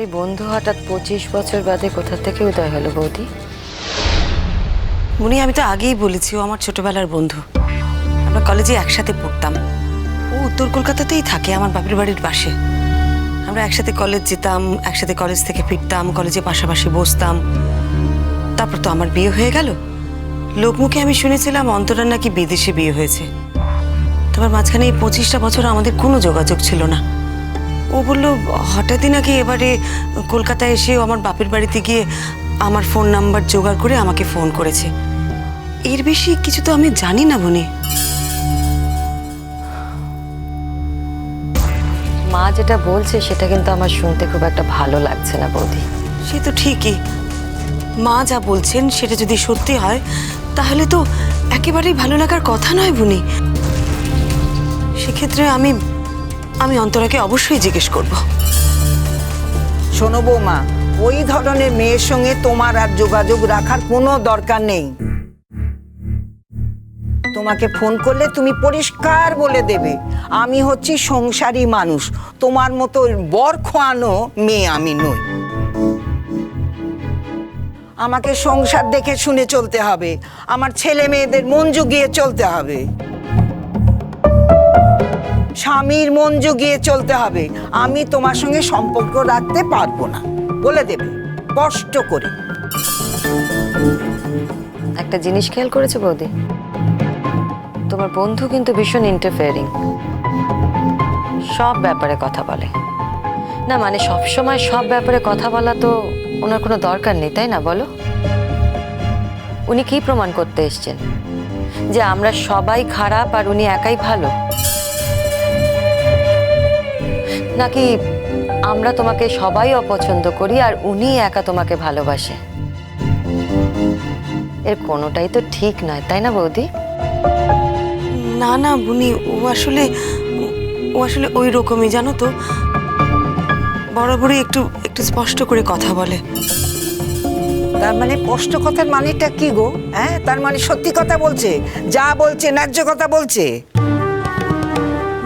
এই বন্ধু হঠাৎ 25 বছর বাদে কোথা থেকে উদয় হলো বৌদি? মুনি, আমি তো আগেই বলেছি ও আমার ছোটবেলার বন্ধু। আমরা কলেজে একসাথে পড়তাম। ও উত্তর কলকাতাতেই থাকে, আমার বাপের বাড়ির পাশে। আমরা একসাথে কলেজ যেতাম, একসাথে কলেজ থেকে ফিরতাম, কলেজে পাশাপাশি বসতাম। তারপর তো আমার বিয়ে হয়ে গেল। লোকমুখে আমি শুনেছিলাম অন্তরার নাকি বিদেশে বিয়ে হয়েছে। তোমার মাঝখানে এই 25টা বছর আমাদের কোনো যোগাযোগ ছিল না। ও বলল হঠাৎই নাকি এবারে কলকাতায় এসে আমার বাপের বাড়িতে গিয়ে আমার ফোন নাম্বার জোগাড় করে আমাকে ফোন করেছে। এর বেশি কিছু তো আমি জানি না বুনি। মা যেটা বলছে সেটা কিন্তু আমার শুনতে খুব একটা ভালো লাগছে না বৌদি। সে তো ঠিকই, মা যা বলছেন সেটা যদি সত্যি হয় তাহলে তো একেবারেই ভালো লাগার কথা নয় বুনি। সেক্ষেত্রে আমি অন্তরাকে অবশ্যই জিজ্ঞেস করব। শোনো বৌমা, ওই ধরনের মেয়ের সঙ্গে তোমার আর যোগাযোগ রাখার কোনো দরকার নেই। তোমাকে ফোন করলে তুমি পরিষ্কার বলে দেবে আমি হচ্ছি সংসারী মানুষ, তোমার মতো বর খোয়ানো মেয়ে আমি নই। আমাকে সংসার দেখে শুনে চলতে হবে, আমার ছেলে মেয়েদের মন জুগিয়ে চলতে হবে, স্বামীর মন জুগিয়ে চলতে হবে। আমি তোমার সঙ্গে সম্পর্ক রাখতে পারবো না, বলে দেবে কষ্ট করে। একটা জিনিস খেয়াল করেছো বৌদি? তোমার বন্ধু কিন্তু ভীষণ ইন্টারফেয়ারিং, সব ব্যাপারে কথা বলে। না মানে সব সময় সব ব্যাপারে কথা বলা তো ওনার কোনো দরকার নেই, তাই না বলো? উনি কি প্রমাণ করতে এসছেন যে আমরা সবাই খারাপ আর উনি একাই ভালো? নাকি আমরা তোমাকে সবাই অপছন্দ করি আর উনি একা তোমাকে ভালোবাসে? এর কোনোটাই তো ঠিক নয়, তাই না বৌদি? না না বুনি, ও আসলে ওই রকমই, জানো তো, বরাবরই একটু স্পষ্ট করে কথা বলে। তার মানে স্পষ্ট কথার মানেটা কি গো? হ্যাঁ, তার মানে সত্যি কথা বলছে, যা বলছে ন্যায্য কথা বলছে।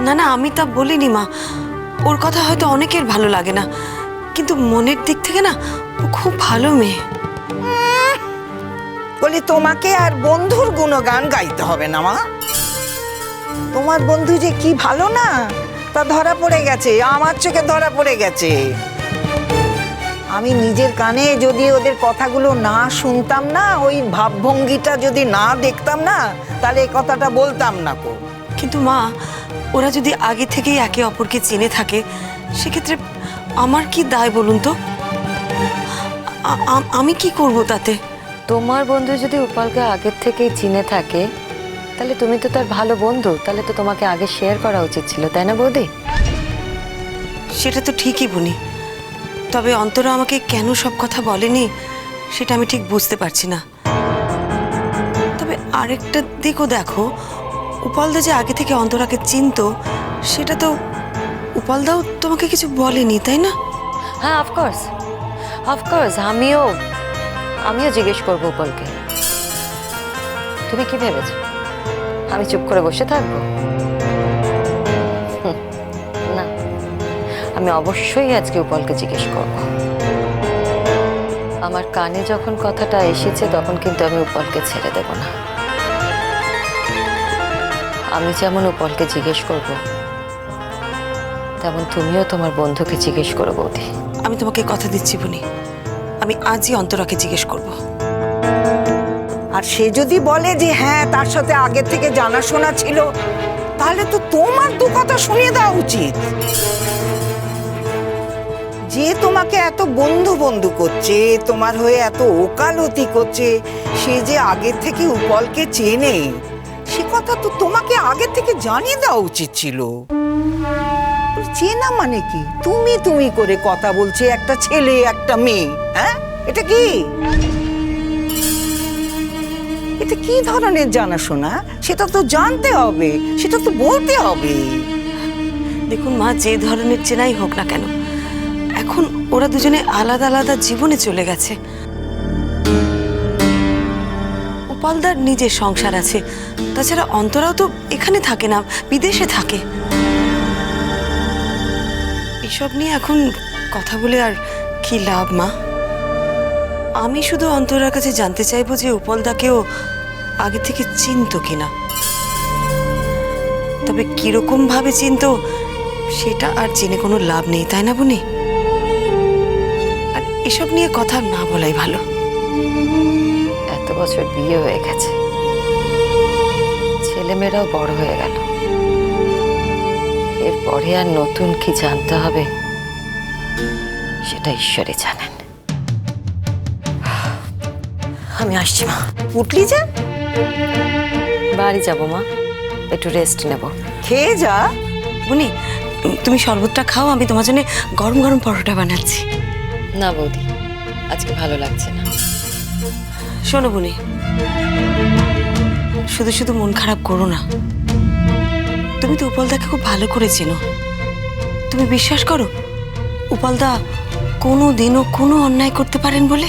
না না, আমি তা বলিনি মা। ওর কথা হয়তো অনেকের ভালো লাগে না, কিন্তু মনের দিক থেকে না ও খুব ভালো মেয়ে। বলি তোমাকে আর বন্ধুর গুণগান গাইতে হবে না মা। তোমার বন্ধু যে কি ভালো না তা ধরা পড়ে গেছে, আমার চোখে ধরা পড়ে গেছে। আমি নিজের কানে যদি ওদের কথাগুলো না শুনতাম না, ওই ভাবভঙ্গিটা যদি না দেখতাম না, তাহলে এই কথাটা বলতাম না কো। কিন্তু মা, ওরা যদি আগে থেকেই একে অপরকে চিনে থাকে সেক্ষেত্রে আমার কি দায় বলুন তো? আমি কি করব তাতে? তোমার বন্ধু যদি উপালকে আগের থেকেই চিনে থাকে তাহলে তুমি তো তার ভালো বন্ধু, তাহলে তো তোমাকে আগে শেয়ার করা উচিত ছিল, তাই না বৌদি? সেটা তো ঠিকই বুনি, তবে অন্তরা আমাকে কেন সব কথা বলেনি সেটা আমি ঠিক বুঝতে পারছি না। তবে আরেকটা দিকও দেখো, উপালদা যে আগে থেকে অন্তরাকে চিনতো সেটা তো উপালদাও তোমাকে কিছু বলেনি, তাই না? হ্যাঁ, অফকোর্স অফকোর্স, আমিও জিজ্ঞেস করবো উপালকে। তুমি কি ভেবেছো আমি চুপ করে বসে থাকবো? না, আমি অবশ্যই আজকে উপালকে জিজ্ঞেস করব। আমার কানে যখন কথাটা এসেছে তখন কিন্তু আমি উপালকে ছেড়ে দেব না। আমি যেমন উপালকে জিজ্ঞেস করব তেমন তুমিও তোমার বন্ধুকে জিজ্ঞেস করো বৌদি। আমি তোমাকে কথা দিচ্ছি বুনি, আমি আজই অন্তরাকে জিজ্ঞেস করব। আর সে যদি বলে যে হ্যাঁ তার সাথে আগে থেকে জানাশোনা ছিল, তাহলে তো তোমার দু কথা শুনিয়ে দেওয়া উচিত। যে তোমাকে এত বন্ধু বন্ধু করছে, তোমার হয়ে এত ওকালতি করছে, সে যে আগে থেকে উপালকে চেনে, সে কথা তো তোমাকে আগে থেকে জানিয়ে দেওয়া উচিত ছিল। চেনা মানে কি তুমি করে কথা বলছে একটা ছেলে একটা মেয়ে? হ্যাঁ, এটা কি ধরনের জানাশোনা? সেটা তো জানতে হবে, সেটা তো বলতে হবে। দেখুন মা, যে ধরনের চেনাই হোক না কেন, এখন ওরা দুজনে আলাদা আলাদা জীবনে চলে গেছে। উপালদার নিজের সংসার আছে, তাছাড়া অন্তরাও তো এখানে থাকে না, বিদেশে থাকে। এসব নিয়ে এখন কথা বলে আর কি লাভ মা? আমি শুধু অন্তরার কাছে জানতে চাইবো যে উপলদাকেও আগে থেকে চিনতো কিনা। তবে কিরকম ভাবে চিনতো সেটা আর জেনে কোনো লাভ নেই, তাই না বুনি? আর এসব নিয়ে কথা না বলাই ভালো। এত বছর বিয়ে হয়ে গেছে, ছেলেমেয়েরাও বড় হয়ে গেল, এরপরে আর নতুন কি জানতে হবে সেটা ঈশ্বরই জানেন। আমি আসছি মা। উঠলি যে? বাড়ি যাবো মা, একটু রেস্ট নেব। খেয়ে যা। বুনি, তুমি শরবতটা খাও, আমি তোমার জন্য গরম গরম পরোটা বানাচ্ছি। না বৌদি, আজকে ভালো লাগছে না। শোনো বুনি, শুধু শুধু মন খারাপ করো না। তুমি তো উপলদাকে খুব ভালো করে চেনো। তুমি বিশ্বাস করো উপলদা কোনো দিনও কোনো অন্যায় করতে পারেন বলে?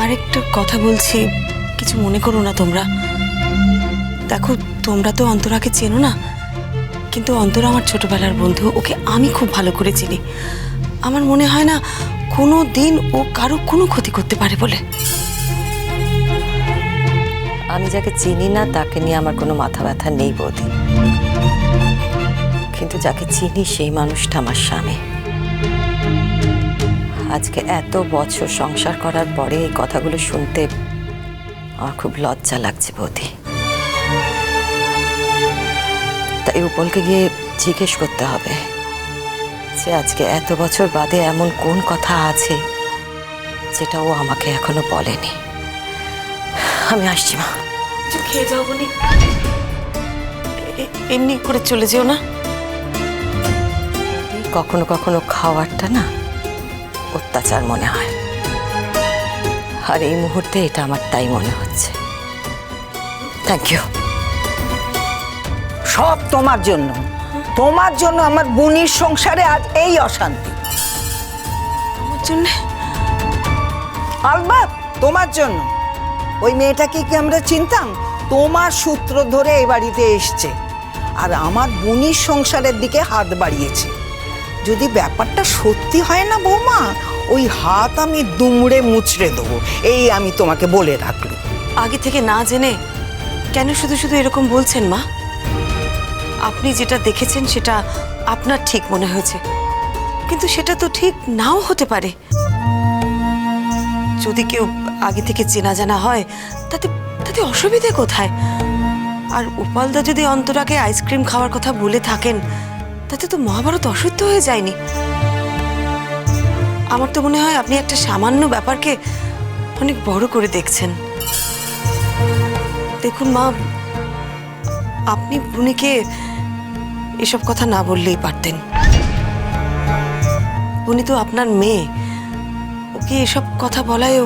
আরেকটা কথা বলছি, কিছু মনে করো না তোমরা। দেখো, তোমরা তো অন্তরাকে চেনো না, কিন্তু অন্তরা আমার ছোটবেলার বন্ধু, ওকে আমি খুব ভালো করে চিনি। আমার মনে হয় না কোনো দিন ও কারো কোনো ক্ষতি করতে পারে বলে। আমি যাকে চিনি না তাকে নিয়ে আমার কোনো মাথা ব্যথা নেই বৌদি, কিন্তু যাকে চিনি সেই মানুষটা আমার স্বামী। আজকে এত বছর সংসার করার পরে এই কথাগুলো শুনতে আমার খুব লজ্জা লাগছে বৌদি। তাই উপলকে গিয়ে জিজ্ঞেস করতে হবে যে আজকে এত বছর বাদে এমন কোন কথা আছে যেটা ও আমাকে এখনো বলেনি। আমি আসছি মা। কিছু খেয়ে যাও বলি, এমনি করে চলে যেও না। কখনো কখনো খাওয়ারটা না অত্যাচার মনে হয়, আর এই মুহূর্তে এটা আমার তাই মনে হচ্ছে। Thank you. সব তোমার জন্য, তোমার জন্য আমার বুনির সংসারে আজ এই অশান্তি। আমার জন্য? আলবাত তোমার জন্য। ওই মেয়েটাকে কি আমরা চিনতাম? তোমার সূত্র ধরে এই বাড়িতে এসছে আর আমার বুনির সংসারের দিকে হাত বাড়িয়েছে। যদি ব্যাপারটা সত্যি হয় না বৌমা, ওই হাত আমি দুমড়ে মুচড়ে দেবো, এই আমি তোমাকে বলে রাখলাম। আগে থেকে না জেনে কেন শুধু শুধু এরকম বলছেন মা? আপনি যেটা দেখেছেন সেটা আপনার ঠিক মনে হয়েছে, কিন্তু সেটা তো ঠিক নাও হতে পারে। যদি কেউ আগে থেকে চেনা জানা হয় তাতে তাতে অসুবিধে কোথায়? আর উপলদা যদি অন্তরাকে আইসক্রিম খাওয়ার কথা বলে থাকেন তাতে তো মহাভারত অসত্য হয়ে যায়নি। আমার তো মনে হয় আপনি একটা সামান্য ব্যাপারকে অনেক বড় করে দেখছেন। দেখুন মা, আপনি বুনিকে এসব কথা না বললেই পারতেন। বুনি তো আপনার মেয়ে, ওকে এসব কথা বলায় ও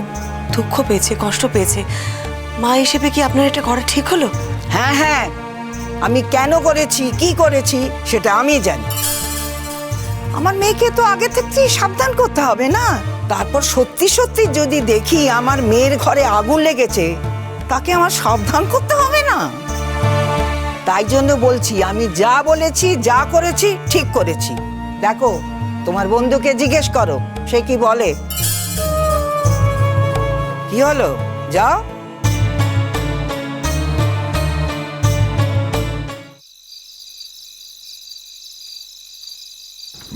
দুঃখ পেয়েছে, কষ্ট পেয়েছে। মা হিসেবে কি আপনার এটা করা ঠিক হলো? হ্যাঁ হ্যাঁ, আমি কেন করেছি, কি করেছি সেটা আমি জানি। আমার মেয়েকে তো আগে থেকেই সাবধান করতে হবে না? তারপর সত্যি সত্যি যদি দেখি আমার মেয়ের ঘরে আগুন লেগেছে, তাকে আমার সাবধান করতে হবে না? তাই জন্য বলছি, আমি যা বলেছি, যা করেছি ঠিক করেছি। দেখো, তোমার বন্ধুকে জিজ্ঞেস করো সে কি বলে। কি হলো, যাও।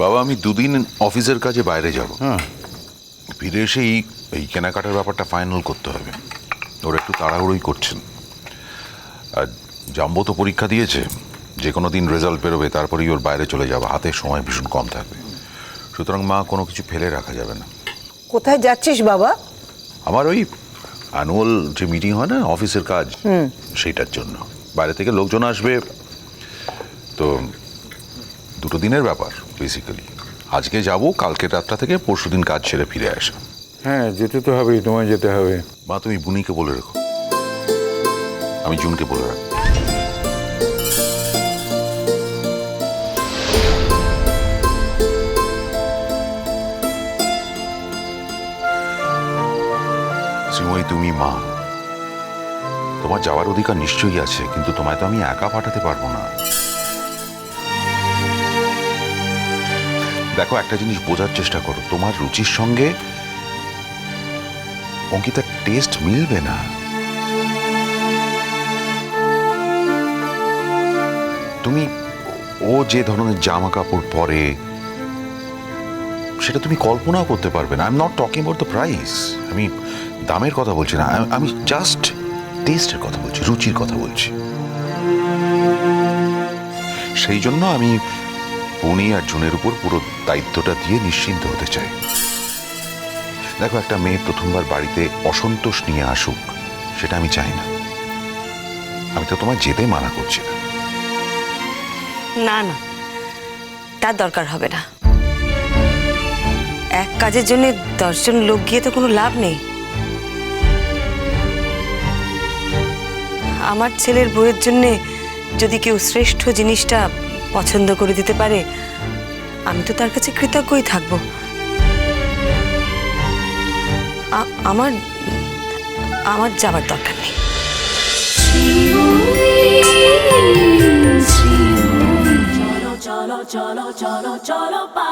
বাবা, আমি দুদিন অফিসের কাজে বাইরে যাব। ফিরে এসেই এই কেনাকাটার ব্যাপারটা ফাইনাল করতে হবে। ওরা একটু তাড়াহুড়োই করছেন। আর জাম্বো তো পরীক্ষা দিয়েছে, যে কোনো দিন রেজাল্ট বেরোবে, তারপরেই ওর বাইরে চলে যাবে। হাতে সময় ভীষণ কম থাকবে, সুতরাং মা কোনো কিছু ফেলে রাখা যাবে না। কোথায় যাচ্ছিস বাবা? আমার ওই অ্যানুয়াল যে মিটিং হয় না, অফিসের কাজ, সেইটার জন্য বাইরে থেকে লোকজন আসবে। তো দুটো দিনের ব্যাপার বেসিক্যালি। আজকে যাব, কালকে রাতটা থেকে পরশুদিন কাজ ছেড়ে ফিরে আসা। হ্যাঁ, যেতে তো হবেই, তোমায় যেতে হবে। মা, তুমি বুনিকে বলে রেখো, আমি জুনকে বলে রাখবো। শ্রীময়ী, তুমি মা, তোমার যাওয়ার অধিকার নিশ্চয়ই আছে, কিন্তু তোমায় তো আমি একা পাঠাতে পারবো না। দেখো, একটা জিনিস বোঝার চেষ্টা করো, তোমার রুচির সঙ্গে অঙ্কিতার টেস্ট মিলবে না। তুমি ও যে ধরনের জামা কাপড় পরে সেটা তুমি কল্পনাও করতে পারবে না। I am not talking about the price, আমি দামের কথা বলছি না, আমি জাস্ট টেস্টের কথা বলছি, রুচির কথা বলছি। সেই জন্য আমি পূর্ণি আর জুনের উপর পুরো দায়িত্বটা দিয়ে নিশ্চিন্ত হতে চাই। দেখো, একটা মেয়ে প্রথমবার বাড়িতে অসন্তোষ নিয়ে আসুক, সেটা আমি চাই না। আমি তো তোমার যেতে মানা করছি না। না না, তার দরকার হবে না। এক কাজের জন্য 10 জন লোক গিয়ে তো কোনো লাভ নেই। আমার ছেলের বউয়ের জন্য যদি কেউ শ্রেষ্ঠ জিনিসটা পছন্দ করে দিতে পারে, আমি তো তার কাছে কৃতজ্ঞই থাকবো। আমার আমার যাবার দরকার নেই। cholo cholo cholo cholo cholo pa